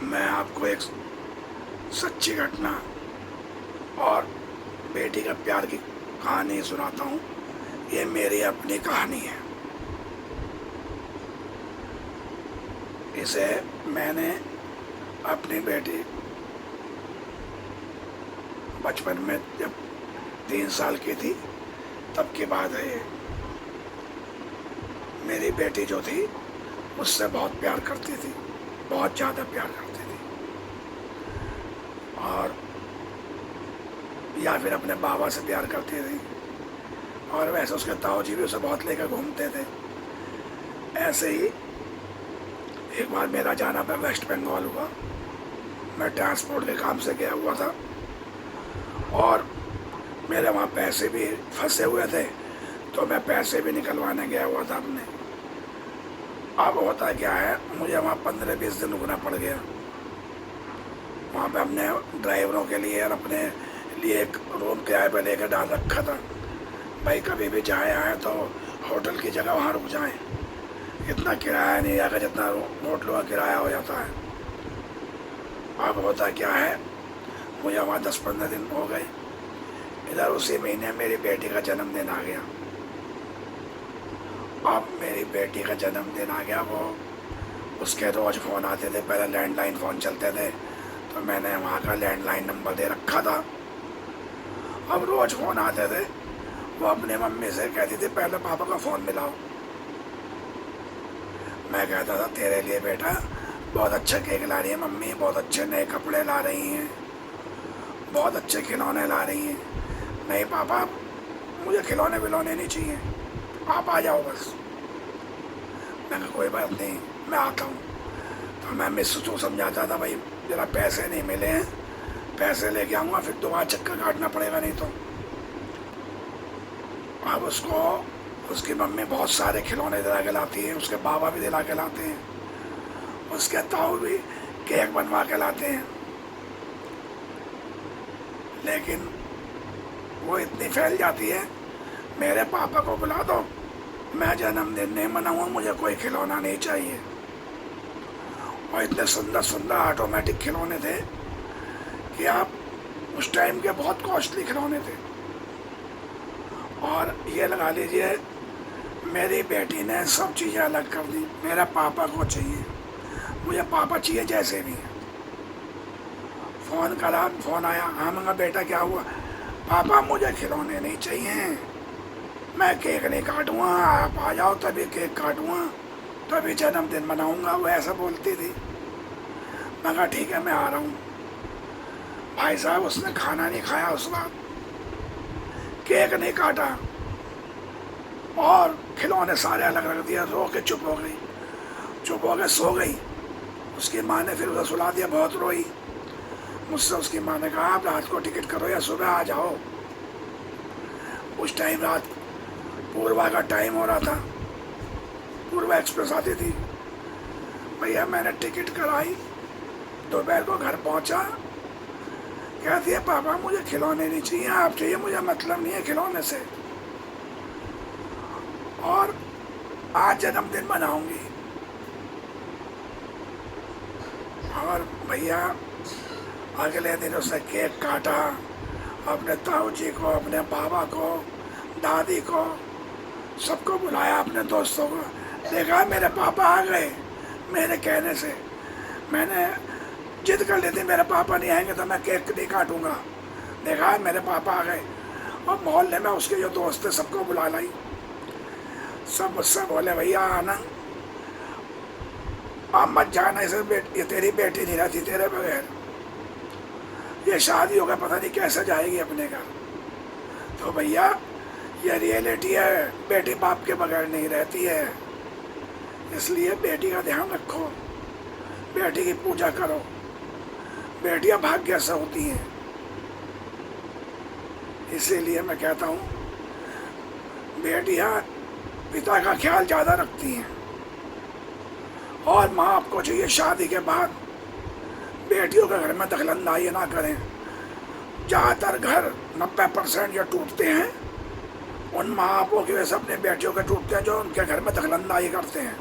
मैं आपको एक सच्ची घटना और बेटी का प्यार की कहानी सुनाता हूँ। ये मेरी अपनी कहानी है। इसे मैंने अपनी बेटी बचपन में जब 3 साल की थी तब की बात है ये। मेरी बेटी जो थी मुझसे बहुत प्यार करती थी, बहुत ज़्यादा प्यार करती थी। और या फिर अपने बाबा से प्यार करती थी, और वैसे उसके ताऊ जी भी उसे बहुत लेकर घूमते थे। ऐसे ही एक बार मेरा जाना मैं वेस्ट बंगाल हुआ। मैं ट्रांसपोर्ट के काम से गया हुआ था और मेरे वहाँ पैसे भी फंसे हुए थे, तो मैं पैसे भी निकलवाने गया हुआ था अपने। अब होता क्या है, मुझे वहाँ 15-20 दिन रुकना पड़ गया। वहाँ पे हमने ड्राइवरों के लिए और अपने लिए एक रूम किराए पे लेकर डाल रखा था। भाई कभी भी जाए आए तो होटल की जगह वहाँ रुक जाएं। इतना किराया नहीं आएगा जितना होटलों का किराया हो जाता है। अब होता क्या है, मुझे वहाँ 10-15 दिन हो गए। इधर उसी महीने मेरी बेटी का जन्मदिन आ गया। अब मेरी बेटी का जन्मदिन आ गया, वो उसके रोज़ फ़ोन आते थे। पहले लैंडलाइन फ़ोन चलते थे, तो मैंने वहाँ का लैंडलाइन नंबर दे रखा था। अब रोज़ फ़ोन आते थे। वो अपने मम्मी से कहती थी पहले पापा का फ़ोन मिलाओ। मैं कहता था तेरे लिए बेटा बहुत अच्छा केक ला रही है मम्मी, बहुत अच्छे नए कपड़े ला रही हैं, बहुत अच्छे खिलौने ला रही हैं। नहीं पापा, मुझे खिलौने विलौने नहीं चाहिए, आप आ जाओ बस। मैं कहा कोई बात नहीं, मैं आता हूँ। तो मैं मिस को समझाता था भाई जरा पैसे नहीं मिले हैं, पैसे लेके आऊँगा, फिर दोबारा चक्कर काटना पड़ेगा नहीं तो। अब उसको उसकी मम्मी बहुत सारे खिलौने दिला के लाती है, उसके बाबा भी दिला के लाते हैं, उसके ताऊ भी केक बनवा के लाते हैं। लेकिन वो इतनी फैल जाती है, मेरे पापा को बुला दो, मैं जन्मदिन नहीं मनाऊंगा, मुझे कोई खिलौना नहीं चाहिए। और इतने सुंदर सुंदर ऑटोमेटिक खिलौने थे कि आप उस टाइम के बहुत कॉस्टली खिलौने थे। और ये लगा लीजिए मेरी बेटी ने सब चीज़ें अलग कर दी। मेरा पापा को चाहिए, मुझे पापा चाहिए जैसे भी। फ़ोन करा, फ़ोन आया, हाँ मंगा बेटा क्या हुआ? पापा मुझे खिलौने नहीं चाहिए, मैं केक नहीं काटूँगा, आप आ जाओ तभी केक काटूँगा, तभी जन्मदिन मनाऊँगा। वो ऐसा बोलती थी। मैं कहा ठीक है मैं आ रहा हूँ। भाई साहब उसने खाना नहीं खाया उस रात, केक नहीं काटा और खिलौने सारे अलग रख दिया। रो के चुप हो गई, चुप हो के सो गई। उसकी माँ ने फिर उसे सुला दिया, बहुत रोई। मुझसे उसकी माँ ने कहा आप रात को टिकट करो या सुबह आ जाओ। उस टाइम रात पूर्वा का टाइम हो रहा था, पूर्वा एक्सप्रेस आती थी। भैया मैंने टिकट कराई, दोपहर को घर पहुंचा, कहती है पापा मुझे खिलौने नहीं चाहिए, आप चाहिए, मुझे मतलब नहीं है खिलौने से, और आज जन्मदिन मनाऊंगी। और भैया अगले दिन उसने केक काटा, अपने ताऊ जी को, अपने बाबा को, दादी को, सबको बुलाया, अपने दोस्तों को। देखा मेरे पापा आ गए। मेरे कहने से मैंने जिद कर ली थी मेरे पापा नहीं आएंगे तो मैं केक नहीं काटूंगा। देखा मेरे पापा आ गए। और मोहल्ले में उसके जो दोस्त थे सबको बुला लाई। सब मुझसे बोले भैया आना, अब मत जाना, इसे ये तेरी बेटी नहीं रहती तेरे बगैर, ये शादी होगा पता नहीं कैसे जाएगी अपने घर। तो भैया ये रियलिटी है, बेटी बाप के बगैर नहीं रहती है, इसलिए बेटी का ध्यान रखो, बेटी की पूजा करो, बेटियां भाग्य से होती हैं। इसीलिए मैं कहता हूँ बेटियां पिता का ख्याल ज़्यादा रखती हैं। और माँ आपको चाहिए शादी के बाद बेटियों के घर में दखलंदाजी ना करें। ज़्यादातर घर 90% जो टूटते हैं उन माँ बापों की वजह से अपने बेटियों के टूटते हैं जो उनके घर में दखलंदाजी करते हैं।